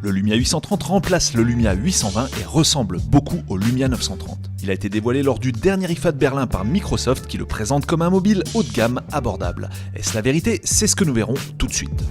Le Lumia 830 remplace le Lumia 820 et ressemble beaucoup au Lumia 930. Il a été dévoilé lors du dernier IFA de Berlin par Microsoft qui le présente comme un mobile haut de gamme abordable. Est-ce la vérité? C'est ce que nous verrons tout de suite.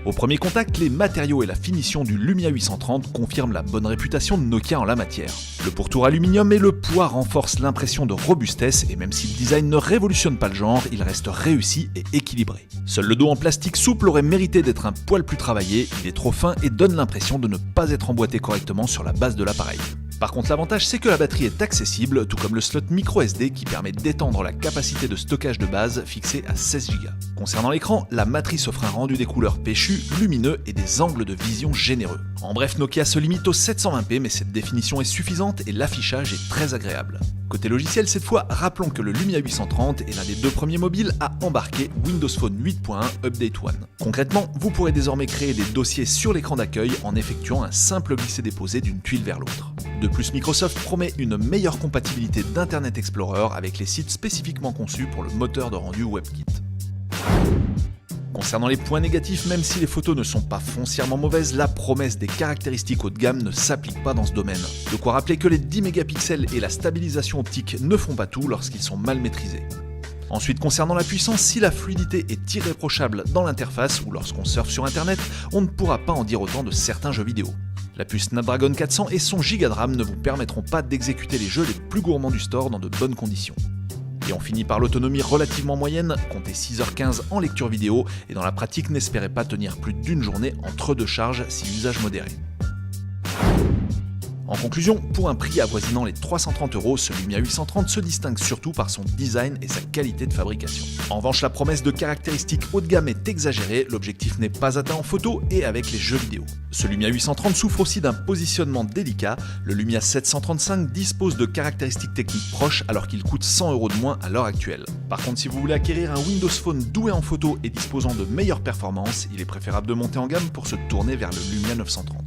Au premier contact, les matériaux et la finition du Lumia 830 confirment la bonne réputation de Nokia en la matière. Le pourtour aluminium et le poids renforcent l'impression de robustesse et même si le design ne révolutionne pas le genre, il reste réussi et équilibré. Seul le dos en plastique souple aurait mérité d'être un poil plus travaillé, il est trop fin et donne l'impression de ne pas être emboîté correctement sur la base de l'appareil. Par contre, l'avantage, c'est que la batterie est accessible, tout comme le slot micro SD qui permet d'étendre la capacité de stockage de base fixée à 16 Go. Concernant l'écran, la matrice offre un rendu des couleurs péchues, lumineux et des angles de vision généreux. En bref, Nokia se limite au 720p, mais cette définition est suffisante et l'affichage est très agréable. Côté logiciel, cette fois, rappelons que le Lumia 830 est l'un des deux premiers mobiles à embarquer Windows Phone 8.1 Update 1. Concrètement, vous pourrez désormais créer des dossiers sur l'écran d'accueil en effectuant un simple glisser-déposer d'une tuile vers l'autre. De plus, Microsoft promet une meilleure compatibilité d'Internet Explorer avec les sites spécifiquement conçus pour le moteur de rendu WebKit. Concernant les points négatifs, même si les photos ne sont pas foncièrement mauvaises, la promesse des caractéristiques haut de gamme ne s'applique pas dans ce domaine. De quoi rappeler que les 10 mégapixels et la stabilisation optique ne font pas tout lorsqu'ils sont mal maîtrisés. Ensuite, concernant la puissance, si la fluidité est irréprochable dans l'interface ou lorsqu'on surfe sur internet, on ne pourra pas en dire autant de certains jeux vidéo. La puce Snapdragon 400 et son giga de RAM ne vous permettront pas d'exécuter les jeux les plus gourmands du store dans de bonnes conditions. Et on finit par l'autonomie relativement moyenne, comptez 6h15 en lecture vidéo, et dans la pratique n'espérez pas tenir plus d'une journée entre deux charges si usage modéré. En conclusion, pour un prix avoisinant les 330 €, ce Lumia 830 se distingue surtout par son design et sa qualité de fabrication. En revanche, la promesse de caractéristiques haut de gamme est exagérée, l'objectif n'est pas atteint en photo et avec les jeux vidéo. Ce Lumia 830 souffre aussi d'un positionnement délicat, le Lumia 735 dispose de caractéristiques techniques proches alors qu'il coûte 100 € de moins à l'heure actuelle. Par contre, si vous voulez acquérir un Windows Phone doué en photo et disposant de meilleures performances, il est préférable de monter en gamme pour se tourner vers le Lumia 930.